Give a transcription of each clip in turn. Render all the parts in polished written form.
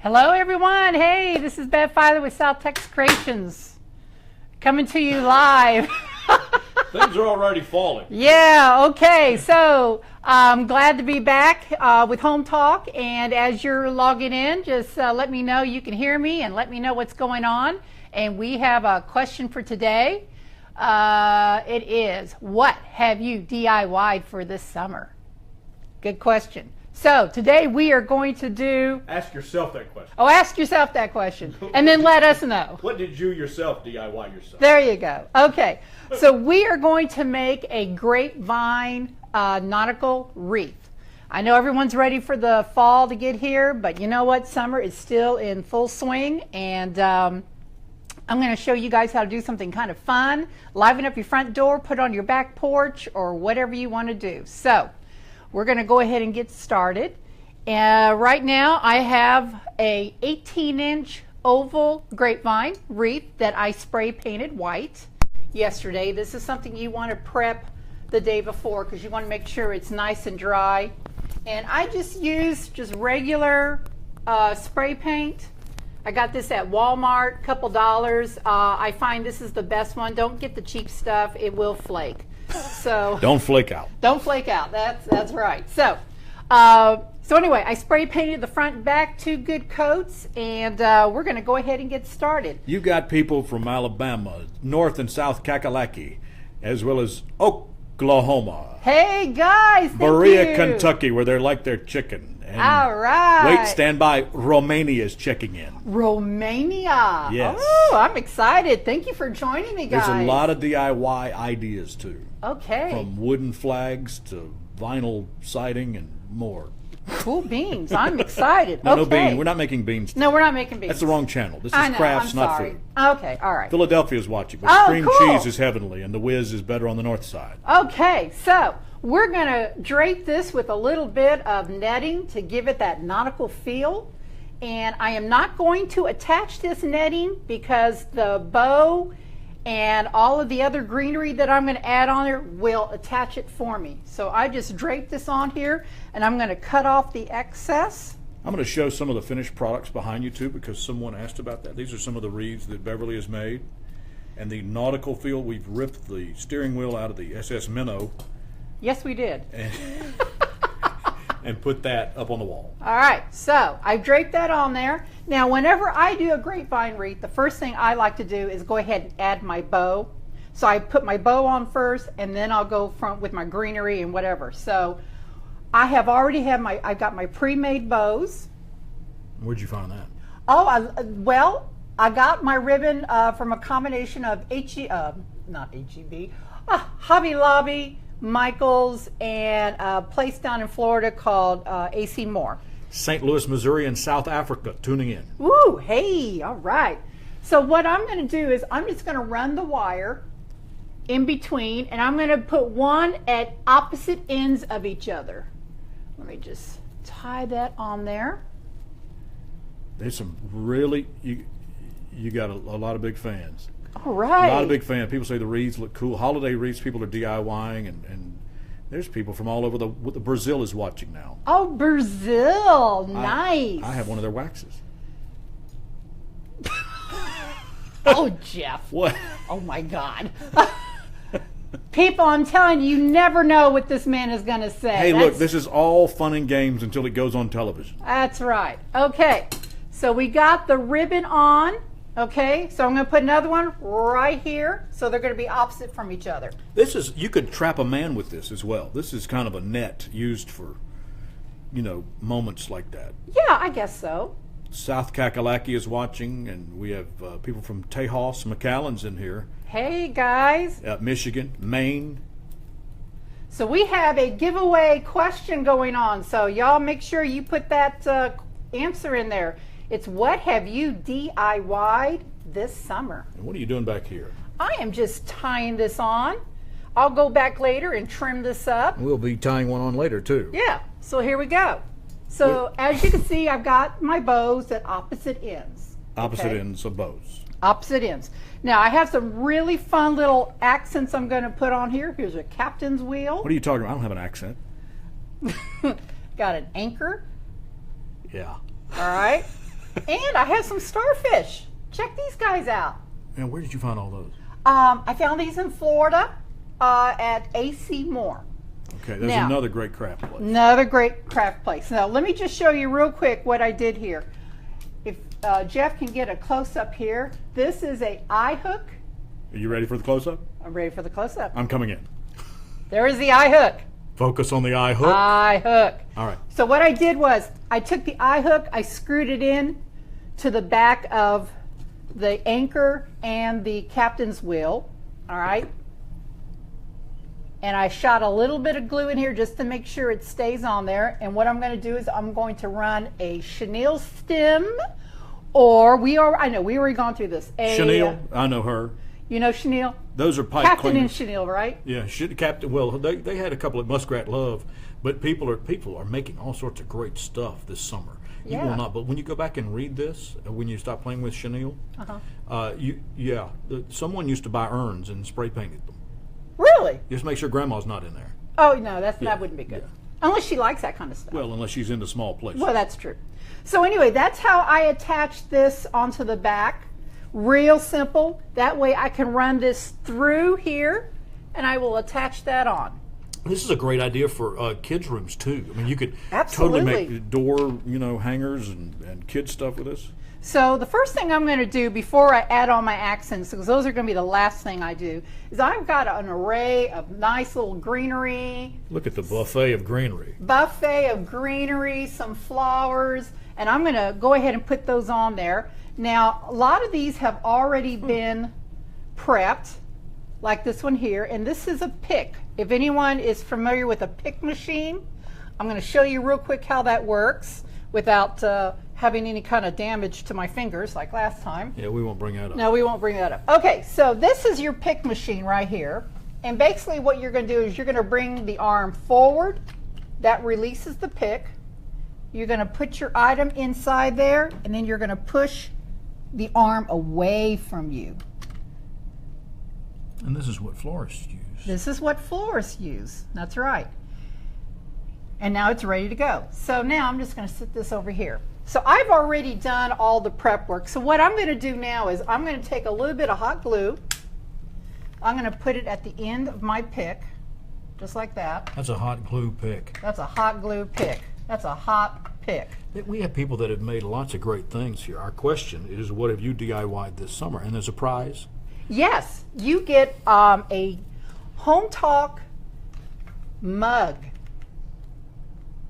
Hello, everyone. Hey, this is Bev Filer with South Texas Creations, coming to you live. Things are already falling. Yeah, okay. So I'm glad to be back with Hometalk. And as you're logging in, just let me know you can hear me and let me know what's going on. And we have a question for today. It is, what have you DIY'd for this summer? Good question. So today we are going to do... Ask yourself that question. Oh, ask yourself that question. And then let us know. What did you yourself DIY yourself? There you go. Okay. So we are going to make a grapevine nautical wreath. I know everyone's ready for the fall to get here, but you know what? Summer is still in full swing. And I'm going to show you guys how to do something kind of fun. Liven up your front door, put it on your back porch, or whatever you want to do. So we're going to go ahead and get started. Right now I have a 18-inch oval grapevine wreath that I spray painted white yesterday. This is something you want to prep the day before because you want to make sure it's nice and dry. And I just use regular spray paint. I got this at Walmart, a couple dollars. I find this is the best one. Don't get the cheap stuff. It will flake. So don't flake out. Don't flake out. That's right. So anyway, I spray painted the front and back, 2 good coats, and we're going to go ahead and get started. You got people from Alabama, North and South Kakalaki, as well as Oklahoma. Hey guys, thank Berea, you. Kentucky, where they like their chicken. And all right. Wait, stand by. Romania's checking in. Romania. Yes. Oh, I'm excited. Thank you for joining me, guys. There's a lot of DIY ideas too. Okay. From wooden flags to vinyl siding and more. Cool beans. I'm excited. No, okay. no beans. We're not making beans today. No, we're not making beans. That's the wrong channel. This I is know, crafts, I'm not sorry. food. Okay, all right. Philadelphia's watching, but Oh, cream cool. cheese is heavenly, and the whiz is better on the north side. Okay, so we're going to drape this with a little bit of netting to give it that nautical feel. And I am not going to attach this netting because the bow and all of the other greenery that I'm going to add on there will attach it for me. So I just drape this on here, and I'm going to cut off the excess. I'm going to show some of the finished products behind you too, because someone asked about that. These are some of the wreaths that Beverly has made. And the nautical feel, we've ripped the steering wheel out of the SS Minnow. Yes, we did. And put that up on the wall. All right, so I've draped that on there. Now, whenever I do a grapevine wreath, the first thing I like to do is go ahead and add my bow. So I put my bow on first, and then I'll go with my greenery and whatever. So I have already had I've got my pre-made bows. Where'd you find that? Oh, I got my ribbon from a combination of Hobby Lobby, Michael's, and a place down in Florida called AC Moore. St. Louis, Missouri, and South Africa tuning in. Woo, hey, all right. So what I'm going to do is I'm just going to run the wire in between, and I'm going to put one at opposite ends of each other. Let me just tie that on there. There's some really, you got a lot of big fans. All right. A lot of big fans. People say the wreaths look cool. Holiday wreaths, people are DIYing, and there's people from all over the Brazil is watching now. Oh, Brazil. Nice. I have one of their waxes. Oh, Jeff. What? Oh, my God. People, I'm telling you, you never know what this man is going to say. Hey, look, this is all fun and games until it goes on television. That's right. Okay, so we got the ribbon on. Okay, so I'm going to put another one right here, so they're going to be opposite from each other. You could trap a man with this as well. This is kind of a net used for, moments like that. Yeah, I guess so. South Kakalaki is watching, and we have people from Tejas, McAllen's in here. Hey, guys. Michigan, Maine. So we have a giveaway question going on, so y'all make sure you put that answer in there. It's what have you DIY'd this summer? And what are you doing back here? I am just tying this on. I'll go back later and trim this up. We'll be tying one on later too. Yeah, so here we go. So as you can see, I've got my bows at opposite ends. Opposite ends of bows. Opposite ends. Now I have some really fun little accents I'm going to put on here. Here's a captain's wheel. What are you talking about? I don't have an accent. Got an anchor. Yeah. All right. And I have some starfish. Check these guys out. And where did you find all those? I found these in Florida at AC Moore. Okay, there's another great craft place. Another great craft place. Now, let me just show you real quick what I did here. If Jeff can get a close-up here, this is a eye hook. Are you ready for the close-up? I'm ready for the close-up. I'm coming in. There is the eye hook. Focus on the eye hook. Eye hook. All right. So what I did was I took the eye hook, I screwed it in to the back of the anchor and the captain's wheel. All right. And I shot a little bit of glue in here just to make sure it stays on there. And what I'm going to do is I'm going to run a chenille stem, or I know we already gone through this. Chenille, I know her. You know chenille? Those are pipe Captain cleaners. and chenille, right? Yeah, Captain. Well, they had a couple of Muskrat Love, but people are making all sorts of great stuff this summer. You will not. But when you go back and read this, when you stop playing with chenille, someone used to buy urns and spray painted them. Really? Just make sure Grandma's not in there. Oh no, that wouldn't be good. Yeah. Unless she likes that kind of stuff. Well, unless she's into small places. Well, that's true. So anyway, that's how I attached this onto the back. Real simple. That way I can run this through here, and I will attach that on. This is a great idea for kids' rooms too. I mean, you could Absolutely. totally make door, hangers and kids stuff with this. So the first thing I'm going to do before I add all my accents, because those are going to be the last thing I do, is I've got an array of nice little greenery. Look at the buffet of greenery. Some flowers, and I'm going to go ahead and put those on there. Now, a lot of these have already been prepped, like this one here, and this is a pick. If anyone is familiar with a pick machine, I'm going to show you real quick how that works without having any kind of damage to my fingers like last time. Yeah, we won't bring that up. No, we won't bring that up. Okay, so this is your pick machine right here. And basically what you're going to do is you're going to bring the arm forward. That releases the pick. You're going to put your item inside there, and then you're going to push the arm away from you. And this is what florists use. This is what florists use. That's right. And now it's ready to go. So now I'm just going to sit this over here. So I've already done all the prep work. So what I'm going to do now is I'm going to take a little bit of hot glue. I'm going to put it at the end of my pick, just like that. That's a hot glue pick. That's a hot glue pick. That's a hot pick. We have people that have made lots of great things here. Our question is, what have you DIY'd this summer? And there's a prize. Yes, you get a Hometalk mug.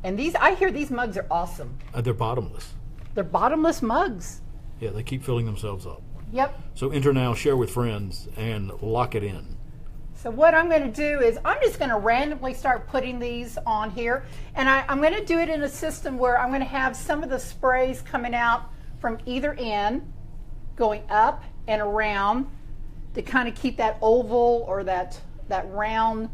And I hear these mugs are awesome. They're bottomless. They're bottomless mugs. Yeah, they keep filling themselves up. Yep. So enter now, share with friends, and lock it in. So what I'm going to do is I'm just going to randomly start putting these on here. And I'm going to do it in a system where I'm going to have some of the sprays coming out from either end, going up and around to kind of keep that oval or that round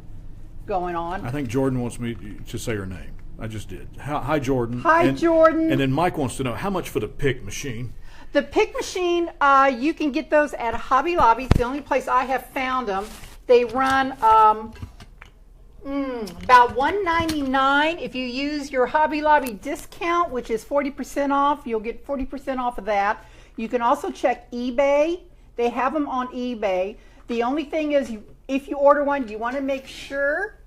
going on. I think Jordan wants me to say her name. I just did. Hi, Jordan. Hi, Jordan. And then Mike wants to know how much for the pick machine. The pick machine, you can get those at Hobby Lobby. It's the only place I have found them. They run about $1.99. If you use your Hobby Lobby discount, which is 40% off, you'll get 40% off of that. You can also check eBay. They have them on eBay. The only thing is, if you order one, you want to make sure.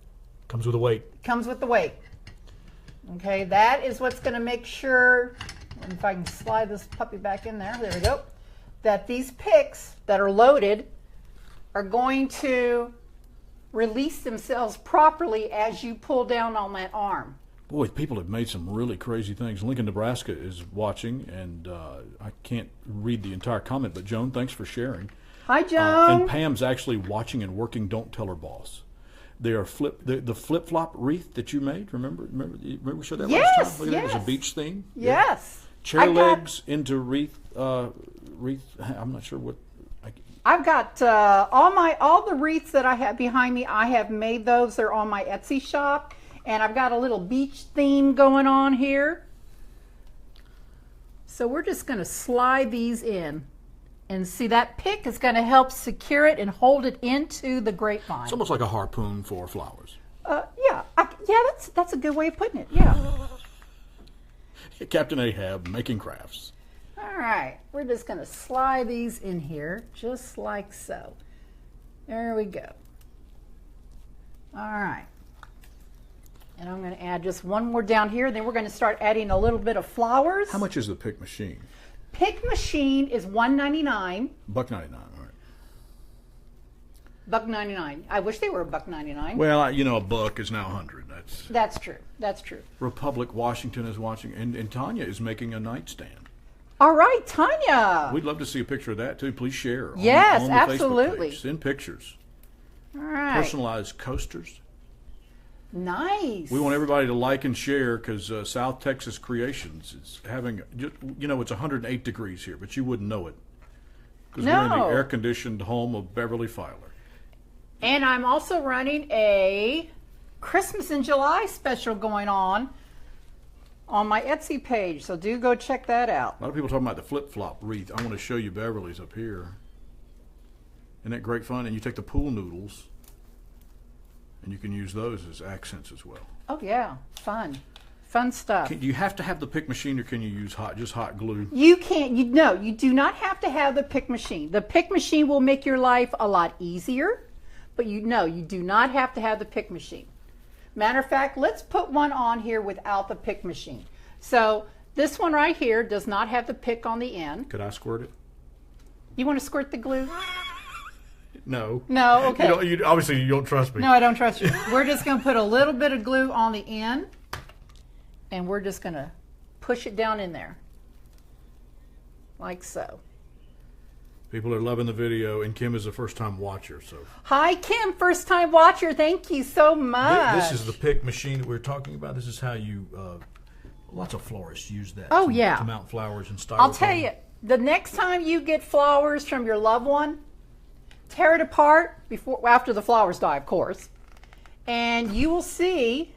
Comes with a weight. Comes with the weight. Okay, that is what's going to make sure, if I can slide this puppy back in there, there we go, that these picks that are loaded are going to release themselves properly as you pull down on that arm. Boy, people have made some really crazy things. Lincoln, Nebraska is watching, and I can't read the entire comment, but Joan, thanks for sharing. Hi, Joan. And Pam's actually watching and working Don't Tell Her Boss. They are the flip-flop wreath that you made. Remember we showed that last time? Look at that. It's a beach theme. Yes. Yeah. Chair legs into wreath. I'm not sure what. I've got all the wreaths that I have behind me. I have made those. They're on my Etsy shop, and I've got a little beach theme going on here. So we're just going to slide these in. And see, that pick is going to help secure it and hold it into the grapevine. It's almost like a harpoon for flowers. Yeah, that's a good way of putting it. Yeah. Captain Ahab making crafts. All right, we're just going to slide these in here just like so. There we go. All right. And I'm going to add just one more down here. Then we're going to start adding a little bit of flowers. How much is the pick machine? Pick machine is $1.99. $1.99, all right. $1.99. I wish they were $1.99. Well, you know, a buck is now 100. That's true. That's true. Republic Washington is watching, and Tanya is making a nightstand. All right, Tanya. We'd love to see a picture of that too. Please share. Yes, on the absolutely. Facebook page. Send pictures. All right. Personalized coasters. Nice. We want everybody to like and share because South Texas Creations is having, you know, it's 108 degrees here, but you wouldn't know it because we're in the air-conditioned home of Beverly Filer. And I'm also running a Christmas in July special going on my Etsy page, so do go check that out. A lot of people talking about the flip-flop wreath. I want to show you Beverly's up here. Isn't that great fun? And you take the pool noodles, and you can use those as accents as well. Oh yeah, fun stuff. Do you have to have the pick machine, or can you use just hot glue? You can't. No, you do not have to have the pick machine. The pick machine will make your life a lot easier, but you do not have to have the pick machine. Matter of fact, let's put one on here without the pick machine. So this one right here does not have the pick on the end. Could I squirt it? You want to squirt the glue? No. No, okay. Obviously, you don't trust me. No, I don't trust you. We're just going to put a little bit of glue on the end, and we're just going to push it down in there, like so. People are loving the video, and Kim is a first-time watcher. So, hi, Kim, first-time watcher. Thank you so much. This is the pick machine that we're talking about. This is how you. Lots of florists use that. To mount flowers and styrofoam. I'll tell you, the next time you get flowers from your loved one, tear it apart after the flowers die, of course, and you will see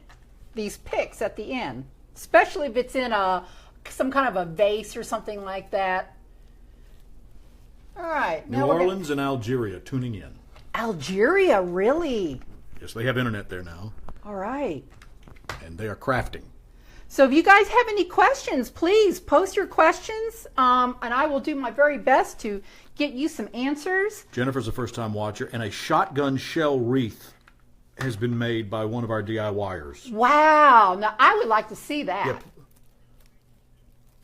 these picks at the end, especially if it's in some kind of a vase or something like that. All right. New Orleans and Algeria tuning in. Algeria, really? Yes, they have internet there now. All right. And they are crafting. So if you guys have any questions, please post your questions, and I will do my very best to get you some answers. Jennifer's a first-time watcher, and a shotgun shell wreath has been made by one of our DIYers. Wow. Now, I would like to see that. Yep.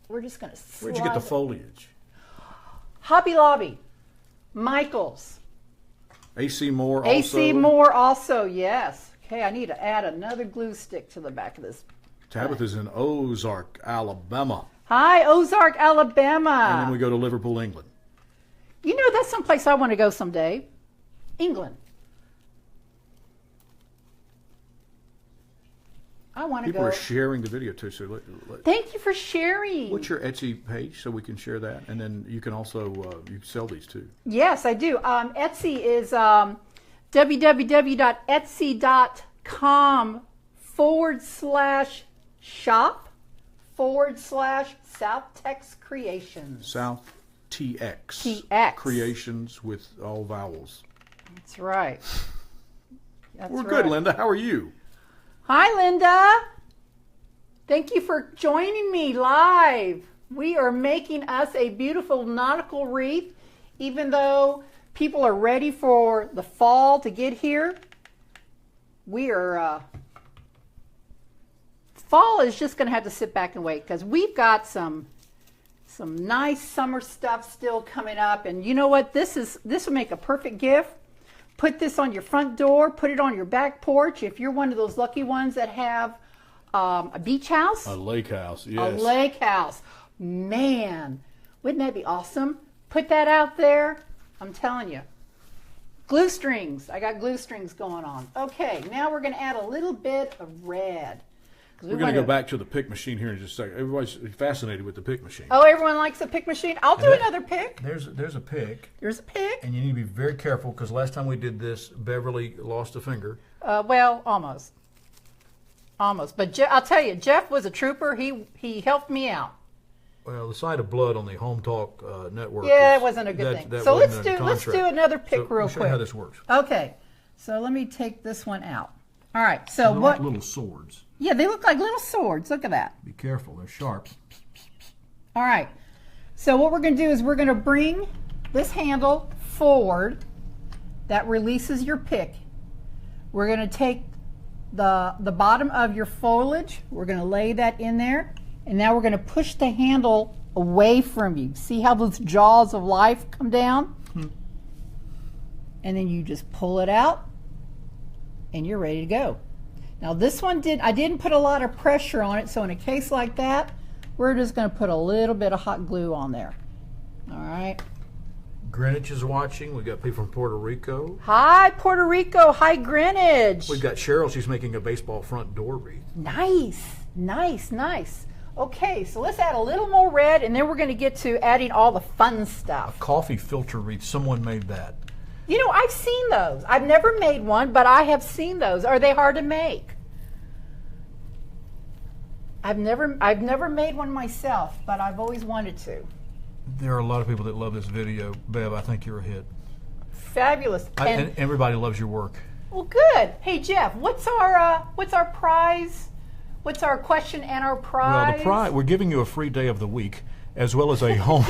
We're just going to slide. Where'd you get the foliage? Hobby Lobby. Michael's. AC Moore also. AC Moore also, yes. Okay, I need to add another glue stick to the back of this. Tabitha's in Ozark, Alabama. Hi, Ozark, Alabama. And then we go to Liverpool, England. You know, that's someplace I want to go someday. England. I want to go. People are sharing the video too. So thank you for sharing. What's your Etsy page so we can share that? And then you can also you can sell these too. Yes, I do. Etsy is www.etsy.com/shop/South Tex Creations. South TX. TX. Creations with all vowels. That's right. We're good, Linda. How are you? Hi, Linda. Thank you for joining me live. We are making us a beautiful nautical wreath, even though people are ready for the fall to get here. We are, fall is just going to have to sit back and wait because we've got some nice summer stuff still coming up. And you know what? This will make a perfect gift. Put this on your front door, put it on your back porch. If you're one of those lucky ones that have a beach house. A lake house, yes. A lake house. Man, wouldn't that be awesome? Put that out there. I'm telling you. Glue strings. I got glue strings going on. Okay, now we're going to add a little bit of red. We're going to go back to the pick machine here in just a second. Everybody's fascinated with the pick machine. Oh, everyone likes the pick machine? I'll do another pick. There's a pick. There's a pick. And you need to be very careful because last time we did this, Beverly lost a finger. Well, almost. Almost. But I'll tell you, Jeff was a trooper. He helped me out. Well, the sight of blood on the Hometalk network. Yeah, it wasn't a good thing. So let's do another pick real quick. Show you how this works. Okay. So let me take this one out. All right. So they're what? Like little swords. Yeah, they look like little swords. Look at that. Be careful. They're sharp. All right. So what we're going to do is we're going to bring this handle forward. That releases your pick. We're going to take the bottom of your foliage. We're going to lay that in there. And now we're going to push the handle away from you. See how those jaws of life come down? And then you just pull it out and you're ready to go. Now this one I didn't put a lot of pressure on it, so in a case like that, we're just going to put a little bit of hot glue on there. All right. Greenwich is watching. We've got people from Puerto Rico. Hi, Puerto Rico. Hi, Greenwich. We've got Cheryl. She's making a baseball front door wreath. Nice, nice, nice. Okay, so let's add a little more red, and then we're going to get to adding all the fun stuff. A coffee filter wreath. Someone made that. You know, I've seen those. I've never made one, but I have seen those. Are they hard to make? I've never made one myself, but I've always wanted to. There are a lot of people that love this video. Bev, I think you're a hit. Fabulous. And everybody loves your work. Well, good. Hey, Jeff, what's our prize? What's our question and our prize? Well, the prize, we're giving you a free day of the week, as well as a home.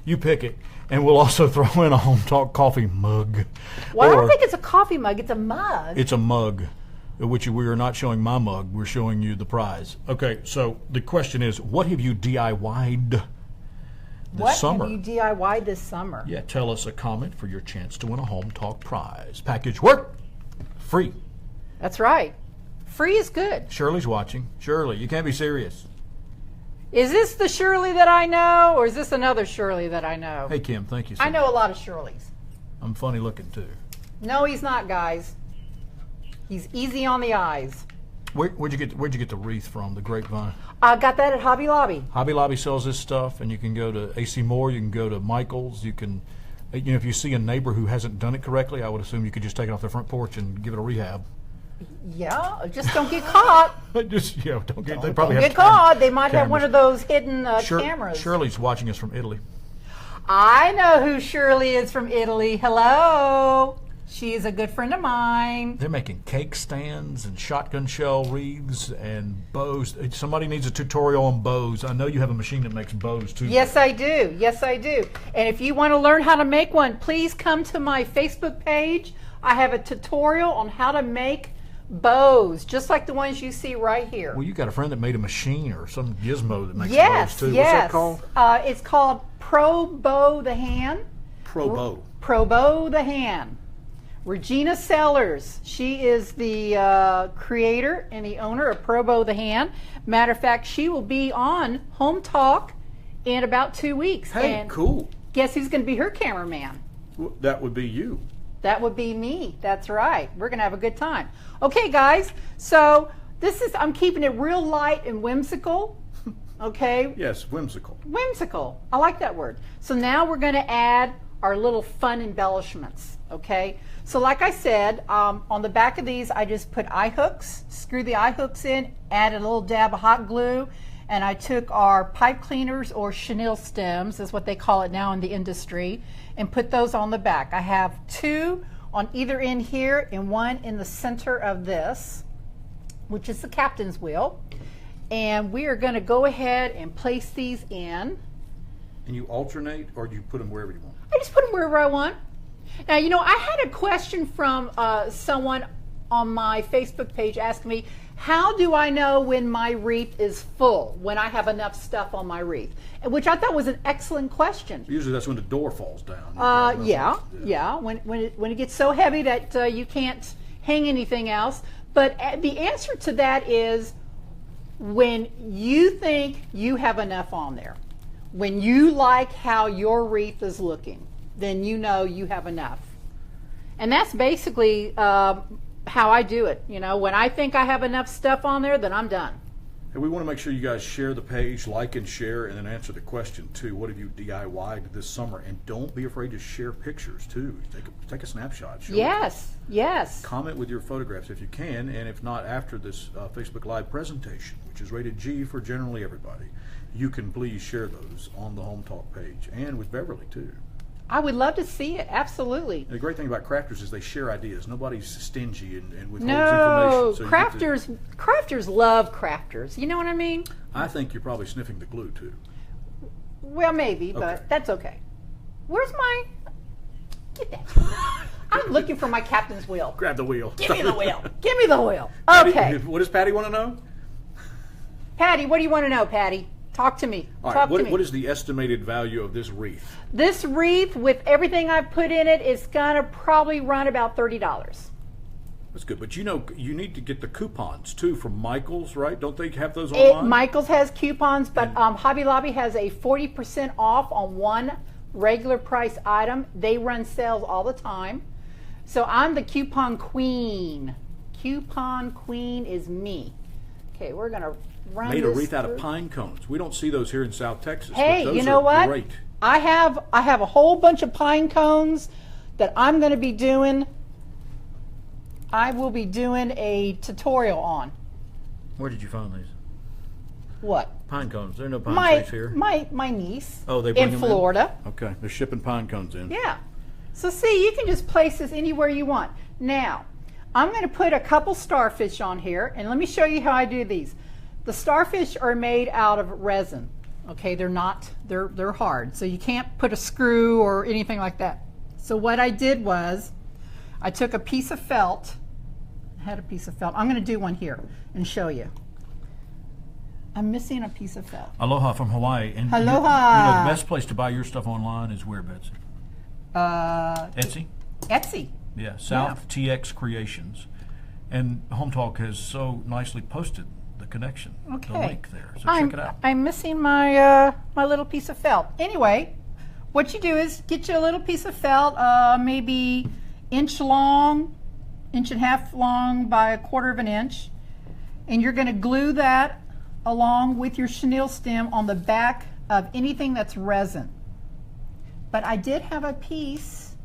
You pick it. And we'll also throw in a Hometalk coffee mug. Well, I don't think it's a coffee mug. It's a mug. It's a mug, which we are not showing my mug. We're showing you the prize. Okay, so the question is, what have you DIY'd this summer? What have you DIY'd this summer? Yeah, tell us a comment for your chance to win a Hometalk prize. Package work, free. That's right. Free is good. Shirley's watching. Shirley, you can't be serious. Is this the Shirley that I know, or is this another Shirley that I know? Hey, Kim, thank you so much. I know a lot of Shirleys. I'm funny looking, too. No, he's not, guys. He's easy on the eyes. Where'd you get the wreath from, the grapevine? I got that at Hobby Lobby. Hobby Lobby sells this stuff, and you can go to AC Moore, you can go to Michael's, you can, if you see a neighbor who hasn't done it correctly, I would assume you could just take it off their front porch and give it a rehab. Yeah, just don't get caught. They probably don't have get caught. They might cameras. have one of those hidden cameras. Shirley's watching us from Italy. I know who Shirley is from Italy. Hello. She's a good friend of mine. They're making cake stands and shotgun shell wreaths and bows. Somebody needs a tutorial on bows. I know you have a machine that makes bows too. Yes, I do. Yes, I do. And if you want to learn how to make one, please come to my Facebook page. I have a tutorial on how to make bows, just like the ones you see right here. Well, you got a friend that made a machine or some gizmo that makes bows too. Yes, What's that called? It's called Pro Bow the Hand. Pro Bow. Pro Bow the Hand. Regina Sellers, she is the creator and the owner of Pro Bow the Hand. Matter of fact, she will be on Hometalk in about 2 weeks. Hey, and cool. Guess who's going to be her cameraman? Well, that would be you. That would be me. That's right. We're going to have a good time. Okay, guys. So I'm keeping it real light and whimsical. Okay? Yes, whimsical. Whimsical. I like that word. So now we're going to add our little fun embellishments. Okay? So like I said, on the back of these, I just put eye hooks, screw the eye hooks in, added a little dab of hot glue, and I took our pipe cleaners or chenille stems, is what they call it now in the industry, and put those on the back. I have 2 on either end here and 1 in the center of this, which is the captain's wheel. And we are going to go ahead and place these in. And you alternate, or do you put them wherever you want? I just put them wherever I want. Now, I had a question from someone on my Facebook page asking me, how do I know when my wreath is full, when I have enough stuff on my wreath? Which I thought was an excellent question. Usually that's when the door falls down. Yeah. When it gets so heavy that you can't hang anything else. But the answer to that is when you think you have enough on there, when you like how your wreath is looking, then you know you have enough. And that's basically how I do it. When I think I have enough stuff on there, then I'm done. Hey, we want to make sure you guys share the page, like and share, and then answer the question too. What have you DIY'd this summer? And don't be afraid to share pictures too. Take a snapshot. Yes. Comment with your photographs if you can, and if not, after this Facebook Live presentation, which is rated G for generally everybody, you can please share those on the Hometalk page and with Beverly too. I would love to see it. Absolutely. And the great thing about crafters is they share ideas. Nobody's stingy and withholds information. So crafters love crafters. You know what I mean? I think you're probably sniffing the glue too. Well, maybe, but Okay. that's okay. Where's my... Get that. I'm looking for my captain's wheel. Grab the wheel. Give me the wheel. Give me the wheel. Patty, Okay. what does Patty want to know? Patty, what do you want to know, Patty? Talk to me. All Talk right, to me. what is the estimated value of this wreath? This wreath, with everything I've put in it, is going to probably run about $30. That's good, but you know, you need to get the coupons too from Michael's, right? Don't they have those online? Michael's has coupons, but Hobby Lobby has a 40% off on one regular price item. They run sales all the time. So I'm the coupon queen. Coupon queen is me. Okay, we're going to run Made this a wreath out of through. pine cones. We don't see those here in South Texas. Hey, but those you know are what? Great. I have a whole bunch of pine cones that I'm going to be doing. I will be doing a tutorial on. Where did you find these? What? Pine cones. There are no pine trees here. My niece. Oh, they bring in them Florida. Okay, they're shipping pine cones in. Yeah. So see, you can just place this anywhere you want. Now, I'm going to put a couple starfish on here, and let me show you how I do these. The starfish are made out of resin. Okay, they're hard, so you can't put a screw or anything like that. So what I did was, I took a piece of felt. I had a piece of felt. I'm going to do one here and show you. I'm missing a piece of felt. Aloha from Hawaii. And Aloha. You know, the best place to buy your stuff online is where, Betsy? Etsy? Etsy. Yeah, South TX Creations. And Hometalk has so nicely posted the connection, Okay. the link there. So check it out. I'm missing my my little piece of felt. Anyway, what you do is get you a little piece of felt, maybe inch long, inch and a half long by a quarter of an inch, and you're going to glue that along with your chenille stem on the back of anything that's resin. But I did have a piece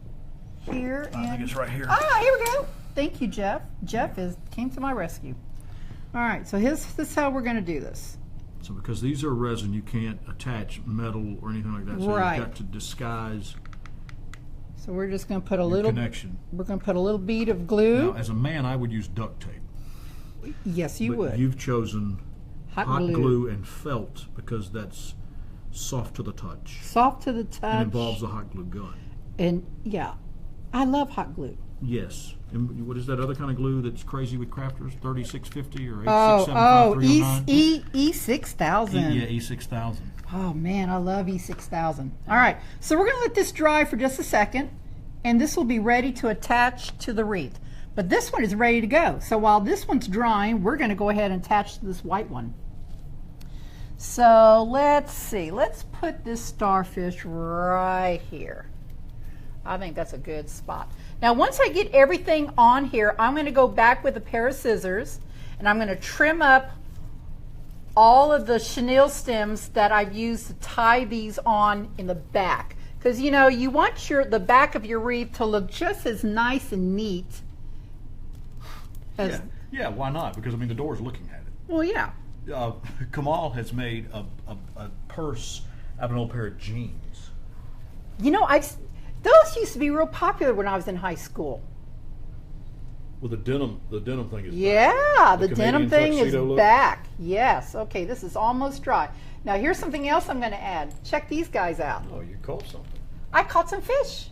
here. I think it's right here. Ah, here we go. Thank you, Jeff. Jeff came to my rescue. All right, so this is how we're going to do this. So because these are resin, you can't attach metal or anything like that. So Right. you've got to disguise So we're just going to put a your little. connection. We're going to put a little bead of glue. Now, as a man, I would use duct tape. Yes, you but would. You've chosen Hot hot glue. glue and felt because that's soft to the touch Soft to the touch. and involves the hot glue gun. And yeah, I love hot glue. Yes. And what is that other kind of glue that's crazy with crafters? 3650 or Oh, 8675309? E6000. Yeah, E6000. Oh man, I love E6000. All right, so we're going to let this dry for just a second, and this will be ready to attach to the wreath. But this one is ready to go. So while this one's drying, we're going to go ahead and attach to this white one. So let's see. Let's put this starfish right here. I think that's a good spot. Now, once I get everything on here, I'm going to go back with a pair of scissors, and I'm going to trim up all of the chenille stems that I've used to tie these on in the back. Because, you know, you want the back of your wreath to look just as nice and neat as... Yeah, why not? Because, I mean, the door's looking at it. Well, yeah. Kamal has made a purse out of an old pair of jeans. You know, those used to be real popular when I was in high school. Well, the denim thing is Yeah, back. the denim Canadian thing is tuxedo look. back. Yes. Okay, this is almost dry. Now, here's something else I'm going to add. Check these guys out. Oh, you caught something. I caught some fish.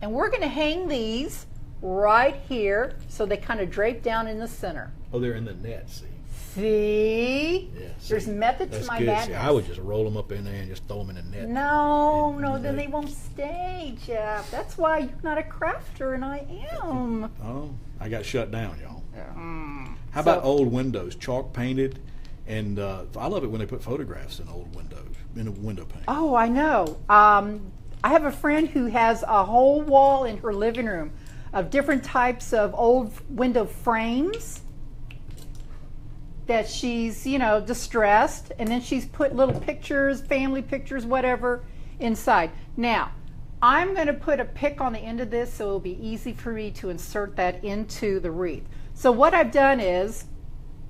And we're going to hang these right here so they kind of drape down in the center. Oh, they're in the net, see? See? Yeah, There's method to that's my good. madness. See, I would just roll them up in there and just throw them in the net. No, And then they- they won't stay, Jeff. That's why you're not a crafter and I am. Oh, I got shut down, y'all. How So- about old windows, chalk painted? And I love it when they put photographs in old windows, in a window pane. Oh, I know. I have a friend who has a whole wall in her living room of different types of old window frames that she's, distressed, and then she's put little pictures, family pictures, whatever, inside. Now, I'm going to put a pick on the end of this so it'll be easy for me to insert that into the wreath. So what I've done is,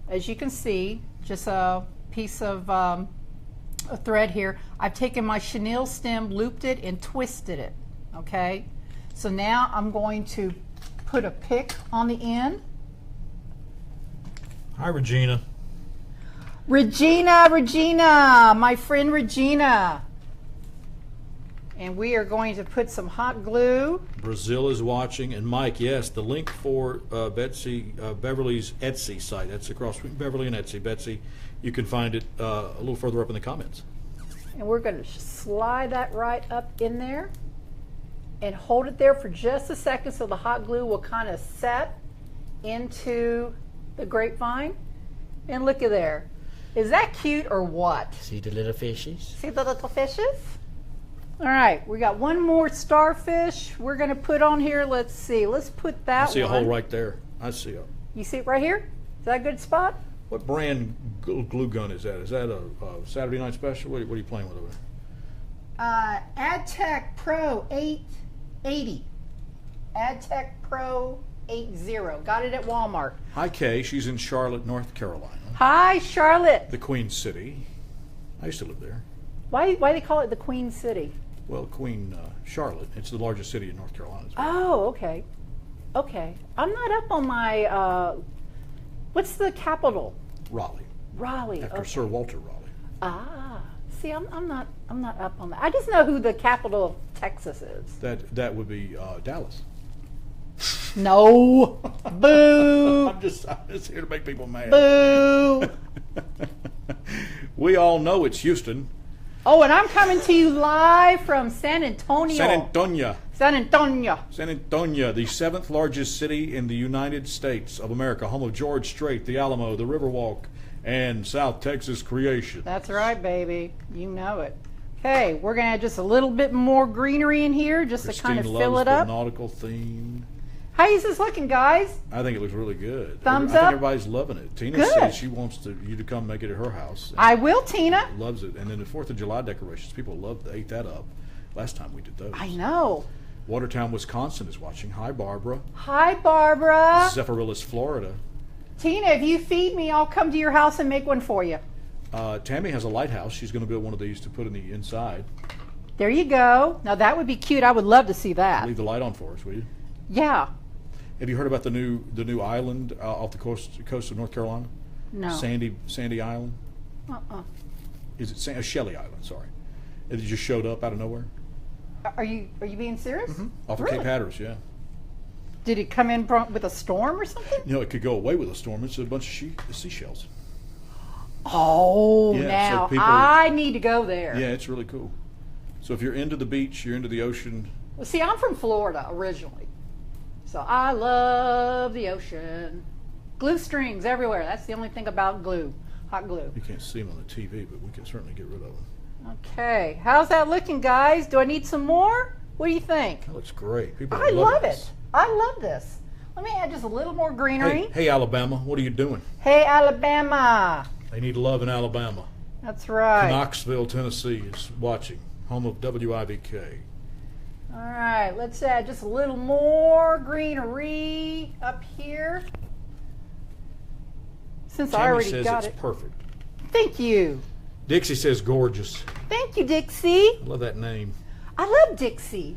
as you can see, just a piece of a thread here. I've taken my chenille stem, looped it, and twisted it, okay? So now I'm going to put a pick on the end. Hi, Regina. Regina, my friend Regina. And we are going to put some hot glue. Brazil is watching. And Mike, yes, the link for Beverly's Etsy site. That's across between Beverly and Etsy. Betsy, you can find it a little further up in the comments. And we're going to slide that right up in there and hold it there for just a second so the hot glue will kind of set into the grapevine. And look at there. Is that cute or what? See the little fishies? See the little fishes? All right, we got one more starfish we're going to put on here. Let's see. Let's put that one. I see a hole right there. I see it. You see it right here? Is that a good spot? What brand glue gun is that? Is that a Saturday Night Special? What are you playing with over there? AdTech Pro 880. AdTech Pro 80. Got it at Walmart. Hi, Kay. She's in Charlotte, North Carolina. Hi, Charlotte. The Queen City. I used to live there. Why they call it the Queen City? Well, Queen Charlotte. It's the largest city in North Carolina. Oh, okay. Okay. I'm not up on my, what's the capital? Raleigh. Raleigh. After Okay. Sir Walter Raleigh. Ah. See, I'm not up on that. I just know who the capital of Texas is. That would be Dallas. No. Boo. I'm just here to make people mad. Boo. We all know it's Houston. Oh, and I'm coming to you live from San Antonio. San Antonio. San Antonio. San Antonio, the 7th largest city in the United States of America, home of George Strait, the Alamo, the Riverwalk, and South Texas Creation. That's right, baby. You know it. Okay, we're going to add just a little bit more greenery in here just to kind of fill it up. The nautical theme. How is this looking, guys? I think it looks really good. Thumbs I think up? everybody's loving it. Tina Good. says she wants you to come make it at her house. I will, Tina. Loves it. And then the 4th of July decorations, people ate that up last time we did those. I know. Watertown, Wisconsin is watching. Hi, Barbara. Hi, Barbara. Zephyrillus, Florida. Tina, if you feed me, I'll come to your house and make one for you. Tammy has a lighthouse. She's going to build one of these to put in the inside. There you go. Now, that would be cute. I would love to see that. Leave the light on for us, will you? Yeah. Have you heard about the new island off the coast of North Carolina? No. Sandy Island? Is it Shelley Island? Sorry, it just showed up out of nowhere. Are you being serious? Off of Really? Cape Hatteras, yeah. Did it come in with a storm or something? You know, it could go away with a storm. It's a bunch of seashells. Oh, Yeah, so now people- I need to go there. Yeah, it's really cool. So if you're into the beach, you're into the ocean. Well, see, I'm from Florida originally, so I love the ocean. Glue strings everywhere. That's the only thing about glue, hot glue. You can't see them on the TV, but we can certainly get rid of them. Okay, how's that looking, guys? Do I need some more? What do you think? That looks great. People I love this. it. I love this. Let me add just a little more greenery. Hey, Alabama, what are you doing? Hey, Alabama. They need love in Alabama. That's right. Knoxville, Tennessee is watching, home of WIVK. All right, let's add just a little more greenery up here. Since I Tammy already says got it's it. perfect. Thank you. Dixie says gorgeous. Thank you, Dixie. I love that name. I love Dixie.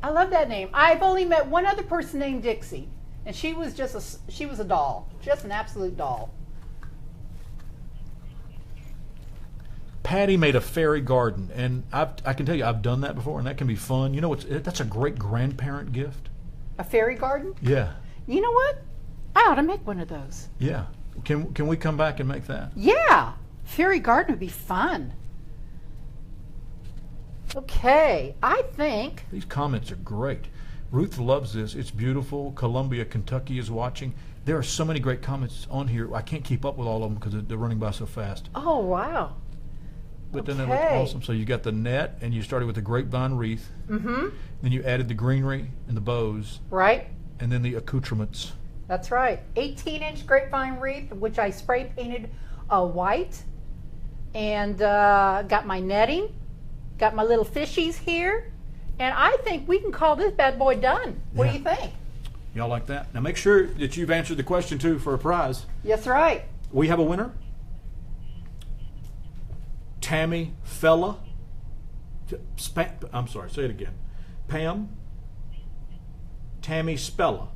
I love that name. I've only met one other person named Dixie, and she was a doll, just an absolute doll. Patty made a fairy garden, and I can tell you I've done that before, and that can be fun. You know, that's a great grandparent gift. A fairy garden? Yeah, You know what? I ought to make one of those. yeah. Can we come back and make that? Yeah, fairy garden would be fun. Okay, I think. These comments are great. Ruth loves this. It's beautiful. Columbia, Kentucky is watching. There are so many great comments on here. I can't keep up with all of them because they're running by so fast. Oh, wow. But then it looks Okay. awesome. So you got the net, and you started with the grapevine wreath. Mm-hmm. Then you added the greenery and the bows, Right? and then the accoutrements. That's right. 18-inch grapevine wreath, which I spray painted white. And got my netting. Got my little fishies here. And I think we can call this bad boy done. What do Yeah. you think? Y'all like that? Now make sure that you've answered the question too for a prize. Yes, right. We have a winner. Tammy Fella. I'm sorry, say it again. Pam. Tammy Spella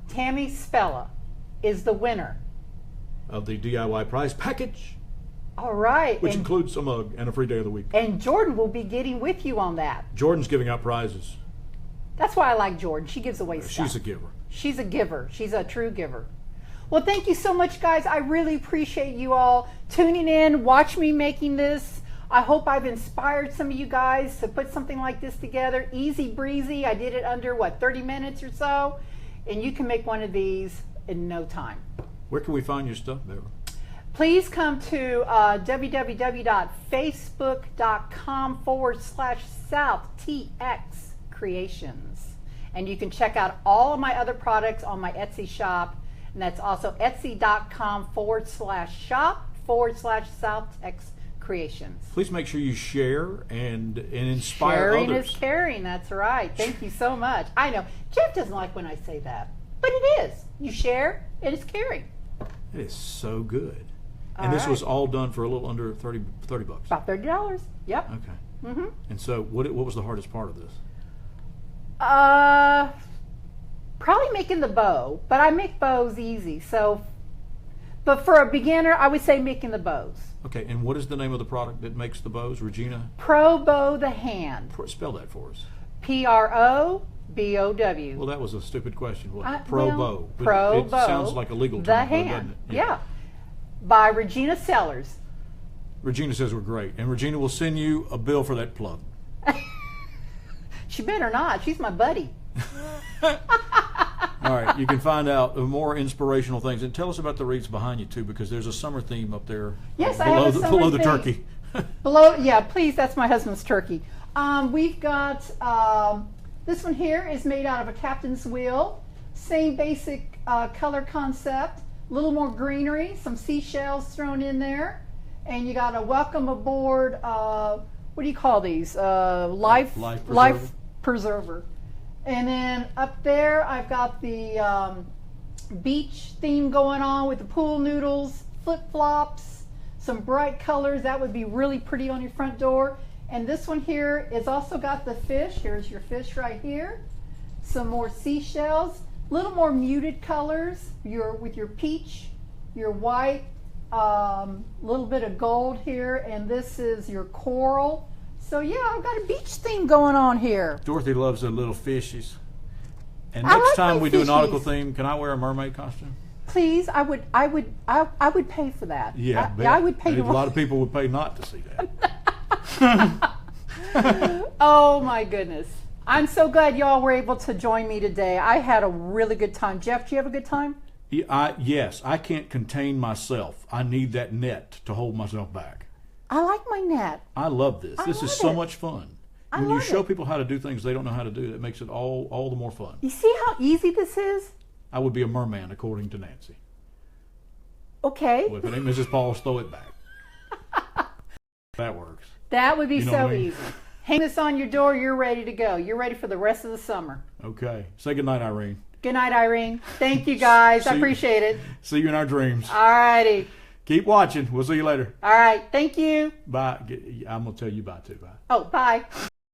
Tammy Spella is the winner. of the DIY prize package. All right. Which includes a mug and a free day of the week. And Jordan will be getting with you on that. Jordan's giving out prizes. That's why I like Jordan. She gives away stuff. She's a giver. She's a giver. She's a true giver. Well, thank you so much, guys. I really appreciate you all tuning in, watch me making this. I hope I've inspired some of you guys to put something like this together. Easy breezy. I did it under, 30 minutes or so? And you can make one of these in no time. Where can we find your stuff, Beverly? Please come to www.facebook.com/SouthTX Creations. And you can check out all of my other products on my Etsy shop. And that's also etsy.com/shop/SouthTX Creations. Please make sure you share and inspire Sharing others. is caring. That's right. Thank you so much. I know Jeff doesn't like when I say that, but it is. You share, it is caring. It is so good. All And this right. was all done for a little under 30 bucks. About $30. Yep. Okay. Mm-hmm. And so what was the hardest part of this? Probably making the bow, but I make bows easy. So, but for a beginner, I would say making the bows. Okay, and what is the name of the product that makes the bows, Regina? Pro Bow the Hand. Spell that for us. PROBOW. Well, that was a stupid question. What? Well, Bow. But Pro it Bow. sounds like a legal term, The though, doesn't Hand. it? Yeah. By Regina Sellers. Regina says we're great, and Regina will send you a bill for that plug. She better not. She's my buddy. All right, you can find out more inspirational things, and tell us about the wreaths behind you too, because there's a summer theme up there. Yes, I below have a summer below the theme. turkey. Below, yeah, please. That's my husband's turkey. We've got this one here is made out of a captain's wheel. Same basic color concept. A little more greenery, some seashells thrown in there, and you got a welcome aboard. What do you call these? Life preserver. And then up there, I've got the beach theme going on with the pool noodles, flip-flops, some bright colors. That would be really pretty on your front door. And this one here is also got the fish. Here's your fish right here. Some more seashells, a little more muted colors. With your peach, your white, little bit of gold here, and this is your coral. So yeah, I've got a beach theme going on here. Dorothy loves the little fishies. And I next like time my we do a nautical fishies. theme, can I wear a mermaid costume? Please, I would pay for that. Yeah, I would pay. A lot of people would pay not to see that. Oh my goodness! I'm so glad y'all were able to join me today. I had a really good time. Jeff, do you have a good time? Yes, I can't contain myself. I need that net to hold myself back. I like my net. I love this. This is love so it. much fun. I When you love show it. people how to do things they don't know how to do, it makes it all the more fun. You see how easy this is? I would be a merman, according to Nancy. Okay. Well, if it ain't Mrs. Paul's, throw it back. That works. That would be You know so what I mean? easy. Hang this on your door. You're ready to go. You're ready for the rest of the summer. Okay. Say goodnight, Irene. Good night, Irene. Thank you, guys. I See- appreciate it. See you in our dreams. All righty. Keep watching. We'll see you later. All right. Thank you. Bye. I'm going to tell you bye too. Bye. Oh, bye.